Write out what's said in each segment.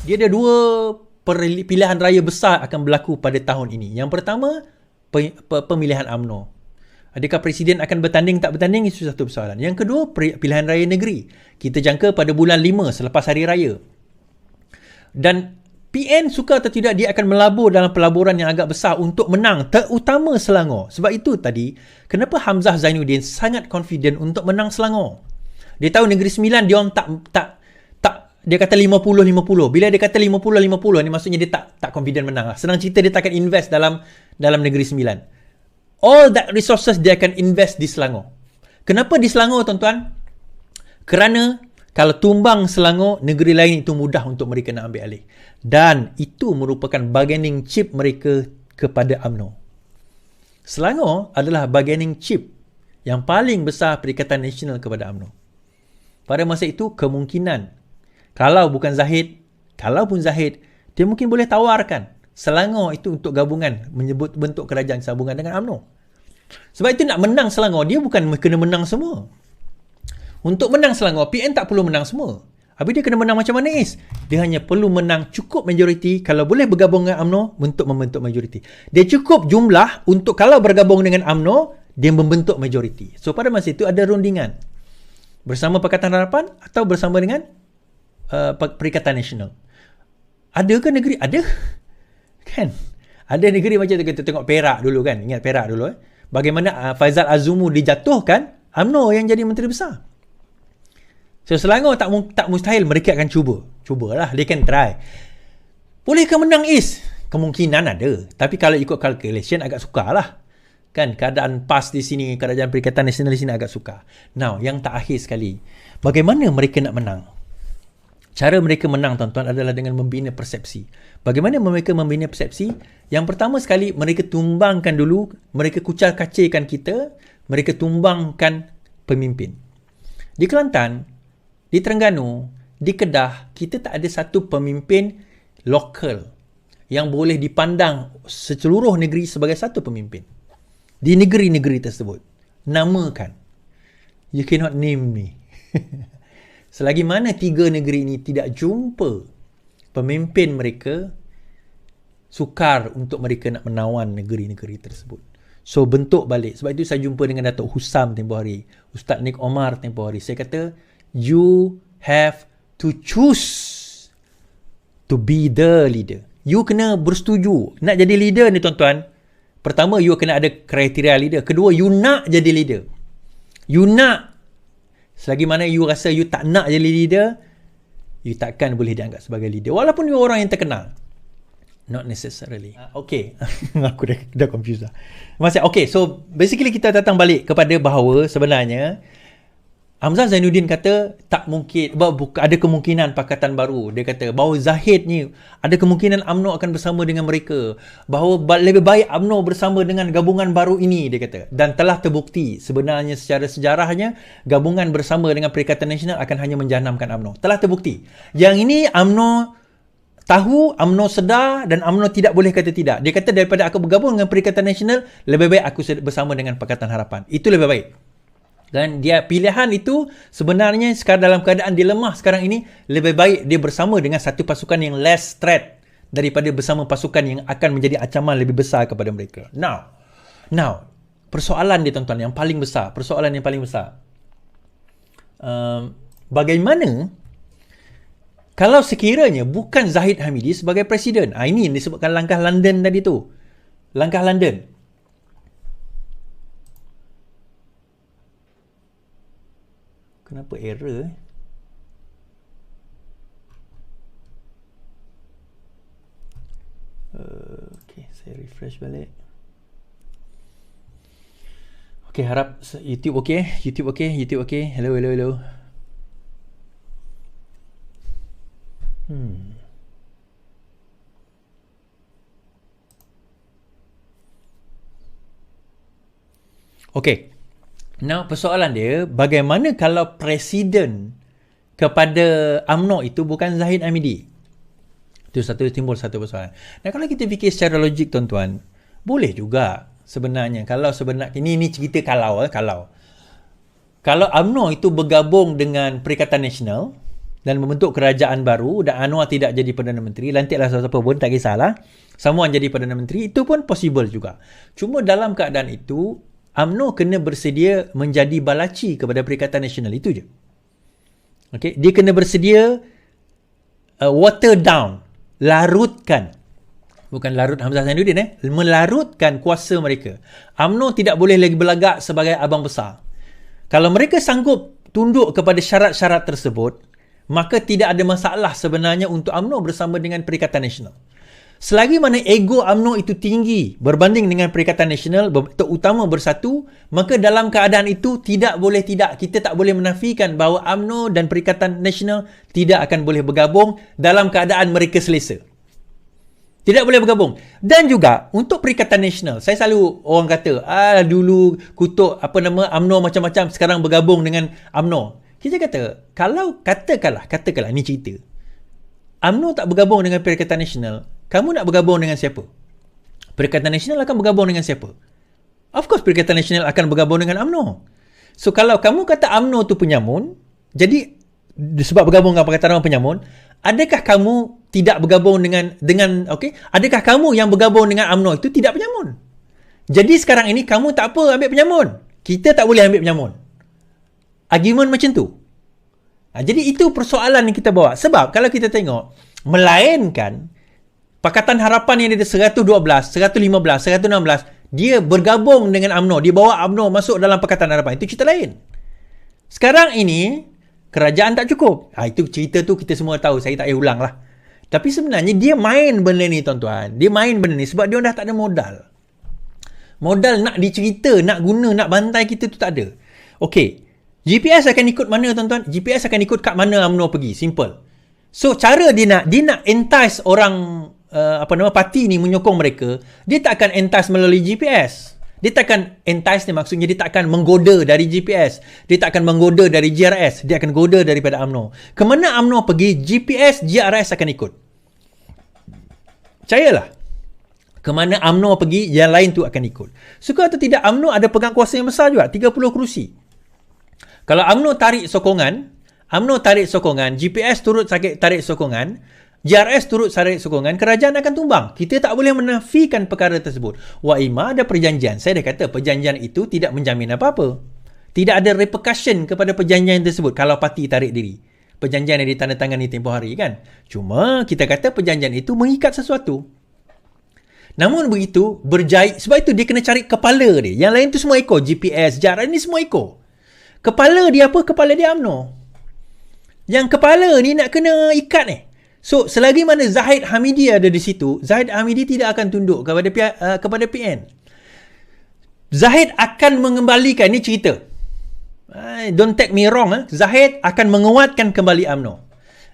Dia ada dua pilihan raya besar akan berlaku pada tahun ini. Yang pertama, pemilihan UMNO. Adakah Presiden akan bertanding tak bertanding, itu satu persoalan. Yang kedua, pilihan raya negeri. Kita jangka pada bulan 5 selepas hari raya. Dan PN suka atau tidak, dia akan melabur dalam pelaburan yang agak besar untuk menang, terutama Selangor. Sebab itu tadi, kenapa Hamzah Zainuddin sangat confident untuk menang Selangor. Dia tahu Negeri Sembilan dia orang tak dia kata 50-50. Bila dia kata 50-50 ni maksudnya dia tak confident menang lah. Senang cerita, dia tak akan invest dalam Negeri Sembilan. All that resources dia akan invest di Selangor. Kenapa di Selangor, tuan-tuan? Kerana kalau tumbang Selangor, negeri lain itu mudah untuk mereka nak ambil alih. Dan itu merupakan bargaining chip mereka kepada UMNO. Selangor adalah bargaining chip yang paling besar Perikatan Nasional kepada UMNO. Pada masa itu, kemungkinan kalau bukan Zahid, kalaupun Zahid, dia mungkin boleh tawarkan Selangor itu untuk gabungan, menyebut bentuk kerajaan sambungan dengan UMNO. Sebab itu nak menang Selangor, dia bukan kena menang semua. Untuk menang Selangor, PN tak perlu menang semua. Habis dia kena menang macam mana, Is? Dia hanya perlu menang cukup majoriti, kalau boleh bergabung dengan UMNO untuk membentuk majoriti. Dia cukup jumlah untuk kalau bergabung dengan UMNO, dia membentuk majoriti. So pada masa itu ada rundingan. Bersama Pakatan Harapan atau bersama dengan Perikatan Nasional. Ada ke negeri? Ada. Kan? Ada negeri macam tu, kita tengok Perak dulu kan. Ingat Perak dulu bagaimana Faizal Azumu dijatuhkan, UMNO yang jadi Menteri Besar. So Selangor tak mustahil, mereka akan cubalah, they can try. Bolehkah menang, Is? Kemungkinan ada, tapi kalau ikut calculation agak sukar lah kan. Keadaan PAS di sini, kerajaan Perikatan Nasional di sini agak sukar. Now, yang tak akhir sekali, bagaimana mereka nak menang? Cara mereka menang, tuan-tuan, adalah dengan membina persepsi. Bagaimana mereka membina persepsi? Yang pertama sekali, mereka tumbangkan dulu, mereka kucar-kacirkan kita, mereka tumbangkan pemimpin. Di Kelantan, di Terengganu, di Kedah, kita tak ada satu pemimpin lokal yang boleh dipandang seluruh negeri sebagai satu pemimpin. Di negeri-negeri tersebut, namakan. You cannot name me. Selagi mana tiga negeri ini tidak jumpa pemimpin mereka, sukar untuk mereka nak menawan negeri-negeri tersebut. So bentuk balik. Sebab itu saya jumpa dengan Datuk Husam tempoh hari, Ustaz Nik Omar tempoh hari. Saya kata, you have to choose to be the leader. You kena bersetuju. Nak jadi leader ni, tuan-tuan, pertama, you kena ada kriteria leader. Kedua, you nak jadi leader. You nak. Selagi mana you rasa you tak nak jadi leader, you takkan boleh dianggap sebagai leader. Walaupun you orang yang terkenal. Not necessarily. Okay. Aku dah confused lah. Okay, so basically kita datang balik kepada bahawa sebenarnya Hamzah Zainuddin kata tak mungkin, ada kemungkinan Pakatan Baru. Dia kata bahawa Zahid ni ada kemungkinan UMNO akan bersama dengan mereka. Bahawa lebih baik UMNO bersama dengan gabungan baru ini, dia kata. Dan telah terbukti sebenarnya secara sejarahnya gabungan bersama dengan Perikatan Nasional akan hanya menjanamkan UMNO. Telah terbukti. Yang ini UMNO tahu, UMNO sedar dan UMNO tidak boleh kata tidak. Dia kata daripada aku bergabung dengan Perikatan Nasional, lebih baik aku bersama dengan Pakatan Harapan. Itu lebih baik. Dan dia pilihan itu sebenarnya sekarang dalam keadaan dia lemah sekarang ini, lebih baik dia bersama dengan satu pasukan yang less threat daripada bersama pasukan yang akan menjadi ancaman lebih besar kepada mereka. Now, persoalan dia, tuan-tuan, yang paling besar, bagaimana kalau sekiranya bukan Zahid Hamidi sebagai presiden? Ini yang disebutkan langkah London tadi tu. Langkah London. Kenapa error? Okay, saya refresh balik. Okay, harap YouTube okay. YouTube okay. Hello. Okay. Now, persoalan dia, bagaimana kalau presiden kepada UMNO itu bukan Zahid Hamidi? Itu timbul satu persoalan. Dan kalau kita fikir secara logik, tuan-tuan, boleh juga sebenarnya. Kalau sebenarnya, ini cerita kalau UMNO itu bergabung dengan Perikatan Nasional, dan membentuk kerajaan baru dan Anwar tidak jadi Perdana Menteri, lantiklah siapa pun, tak kisahlah, someone jadi Perdana Menteri, itu pun possible juga. Cuma dalam keadaan itu, UMNO kena bersedia menjadi balaci kepada Perikatan Nasional, itu je. Okay? Dia kena bersedia water down, larutkan, bukan larut Hamzah Zainuddin, melarutkan kuasa mereka. UMNO tidak boleh lagi berlagak sebagai abang besar. Kalau mereka sanggup tunduk kepada syarat-syarat tersebut, maka tidak ada masalah sebenarnya untuk UMNO bersama dengan Perikatan Nasional. Selagi mana ego UMNO itu tinggi berbanding dengan Perikatan Nasional, terutama bersatu, maka dalam keadaan itu kita tak boleh menafikan bahawa UMNO dan Perikatan Nasional tidak akan boleh bergabung dalam keadaan mereka selesa. Tidak boleh bergabung. Dan juga untuk Perikatan Nasional, saya selalu orang kata, dulu kutuk UMNO macam-macam, sekarang bergabung dengan UMNO. Kita kata, kalau katakanlah ni cerita, UMNO tak bergabung dengan Perikatan Nasional, kamu nak bergabung dengan siapa? Perikatan Nasional akan bergabung dengan siapa? Of course Perikatan Nasional akan bergabung dengan UMNO. So kalau kamu kata UMNO tu penyamun, jadi sebab bergabung dengan Pakatan Harapan penyamun, adakah kamu tidak bergabung dengan adakah kamu yang bergabung dengan UMNO itu tidak penyamun? Jadi sekarang ini kamu tak apa ambil penyamun. Kita tak boleh ambil penyamun. Argument macam tu. Jadi itu persoalan yang kita bawa. Sebab kalau kita tengok, melainkan Pakatan Harapan yang ada 112, 115, 116, dia bergabung dengan UMNO. Dia bawa UMNO masuk dalam Pakatan Harapan. Itu cerita lain. Sekarang ini, kerajaan tak cukup. Itu cerita tu kita semua tahu. Saya tak payah ulang lah. Tapi sebenarnya dia main benda ni tuan-tuan. Dia main benda ni sebab dia dah tak ada modal. Modal nak dicerita, nak guna, nak bantai kita tu tak ada. Okey. GPS akan ikut mana tuan-tuan? GPS akan ikut kat mana UMNO pergi. Simple. So cara dia nak entice orang parti ni menyokong mereka. Dia tak akan entice melalui GPS. Dia tak akan entice ni, maksudnya dia tak akan menggoda dari GPS. Dia tak akan menggoda dari GRS. Dia akan goda daripada UMNO. Kemana UMNO pergi, GPS, GRS akan ikut. Percayalah. Kemana UMNO pergi, yang lain tu akan ikut. Suka atau tidak, UMNO ada pegang kuasa yang besar juga. 30 kerusi. Kalau UMNO tarik sokongan, GPS turut tarik sokongan, GRS turut tarik sokongan, kerajaan akan tumbang. Kita tak boleh menafikan perkara tersebut. Waimah ada perjanjian. Saya dah kata perjanjian itu tidak menjamin apa-apa. Tidak ada repercussion kepada perjanjian tersebut kalau parti tarik diri. Perjanjian yang ditandatangani tempoh hari kan. Cuma kita kata perjanjian itu mengikat sesuatu. Namun begitu, sebab itu dia kena cari kepala dia. Yang lain tu semua ikut. GPS, GRS ni semua ikut. Kepala dia apa? Kepala dia UMNO. Yang kepala ni nak kena ikat ni. So, selagi mana Zahid Hamidi ada di situ, Zahid Hamidi tidak akan tunduk kepada PN. Zahid akan mengembalikan, ni cerita. Don't take me wrong. Zahid akan menguatkan kembali UMNO.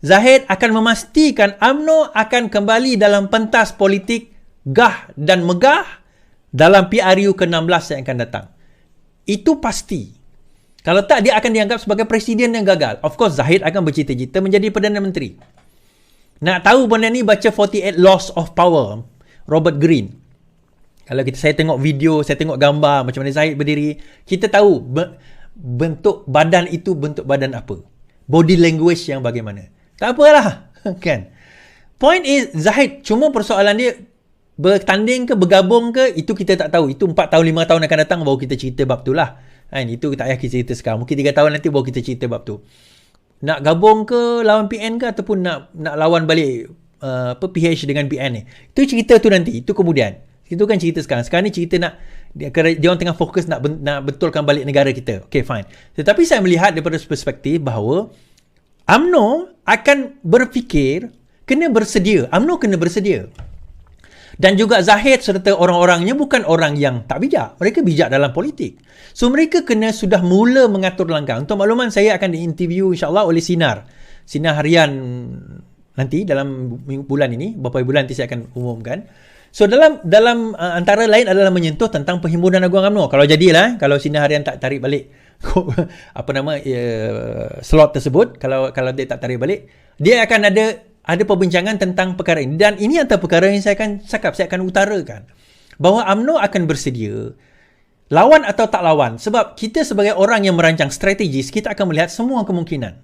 Zahid akan memastikan UMNO akan kembali dalam pentas politik gah dan megah dalam PRU ke-16 yang akan datang. Itu pasti. Kalau tak, dia akan dianggap sebagai presiden yang gagal. Of course, Zahid akan bercita-cita menjadi Perdana Menteri. Nak tahu benda ni, baca 48 Laws of Power, Robert Greene. Kalau saya tengok video, saya tengok gambar macam mana Zahid berdiri, kita tahu bentuk badan itu bentuk badan apa. Body language yang bagaimana. Tak apalah. Kan? Point is, Zahid, cuma persoalan dia, bertanding ke, bergabung ke, itu kita tak tahu. Itu 4 tahun, 5 tahun akan datang, baru kita cerita bab tu lah. Itu tak payah kita cerita sekarang. Mungkin 3 tahun nanti baru kita cerita bab tu. Nak gabung ke lawan PN ke ataupun nak lawan balik PH dengan PN ni. Itu cerita tu nanti. Itu kemudian. Itu kan cerita sekarang. Sekarang ni cerita nak dia orang tengah fokus nak betulkan balik negara kita. Okay, fine. Tetapi saya melihat daripada perspektif bahawa UMNO akan berfikir kena bersedia. UMNO kena bersedia. Dan juga Zahid serta orang-orangnya bukan orang yang tak bijak. Mereka bijak dalam politik. So, mereka kena sudah mula mengatur langkah. Untuk makluman, saya akan diinterview insyaAllah oleh Sinar Harian nanti dalam bulan ini. Beberapa bulan nanti saya akan umumkan. So, dalam antara lain adalah menyentuh tentang Perhimpunan Agung UMNO. Kalau jadilah, kalau Sinar Harian tak tarik balik slot tersebut, kalau dia tak tarik balik, dia akan ada perbincangan tentang perkara ini. Dan ini antara perkara yang saya akan cakap, saya akan utarakan. Bahawa UMNO akan bersedia, lawan atau tak lawan. Sebab kita sebagai orang yang merancang strategis, kita akan melihat semua kemungkinan.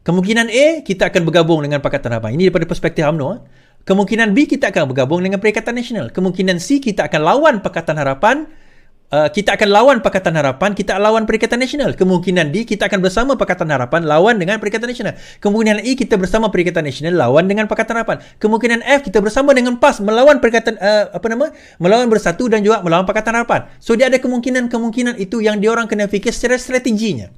Kemungkinan A, kita akan bergabung dengan Pakatan Harapan. Ini daripada perspektif UMNO. Kemungkinan B, kita akan bergabung dengan Perikatan Nasional. Kemungkinan C, kita akan lawan Pakatan Harapan. Kita akan lawan Pakatan Harapan, kita lawan Perikatan Nasional. Kemungkinan D, kita akan bersama Pakatan Harapan, lawan dengan Perikatan Nasional. Kemungkinan E, kita bersama Perikatan Nasional, lawan dengan Pakatan Harapan. Kemungkinan F, kita bersama dengan PAS, melawan Perikatan, melawan Bersatu dan juga melawan Pakatan Harapan. So, dia ada kemungkinan-kemungkinan itu yang diorang kena fikir secara strateginya.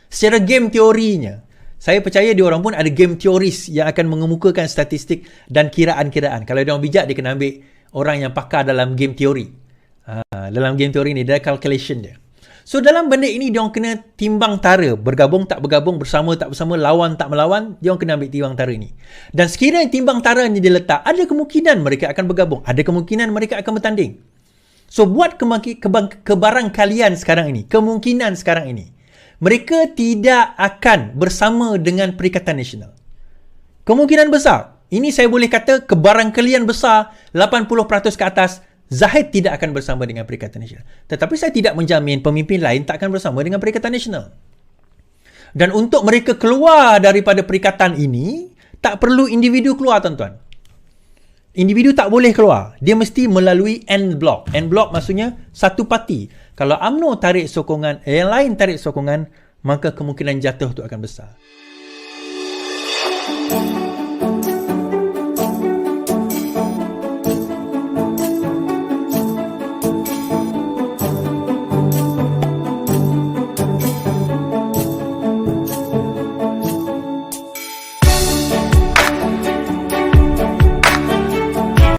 Secara game teorinya. Saya percaya diorang pun ada game teoris yang akan mengemukakan statistik dan kiraan-kiraan. Kalau diorang bijak, dia kena ambil orang yang pakar dalam game teori. Dalam game teori ni, dia ada calculation dia. So, dalam benda ini, diorang kena timbang tara. Bergabung tak bergabung, bersama tak bersama, lawan tak melawan, diorang kena ambil timbang tara ni. Dan sekiranya timbang tara ni diletak, ada kemungkinan mereka akan bergabung. Ada kemungkinan mereka akan bertanding. So, buat kebarangkalian sekarang ini, kemungkinan sekarang ini, mereka tidak akan bersama dengan Perikatan Nasional. Kemungkinan besar. Ini saya boleh kata kebarangkalian besar, 80% ke atas, Zahid tidak akan bersama dengan Perikatan Nasional. Tetapi saya tidak menjamin pemimpin lain tak akan bersama dengan Perikatan Nasional. Dan untuk mereka keluar daripada perikatan ini, tak perlu individu keluar, tuan-tuan. Individu tak boleh keluar. Dia mesti melalui en bloc. En bloc maksudnya satu parti. Kalau UMNO tarik sokongan, yang lain tarik sokongan, maka kemungkinan jatuh itu akan besar.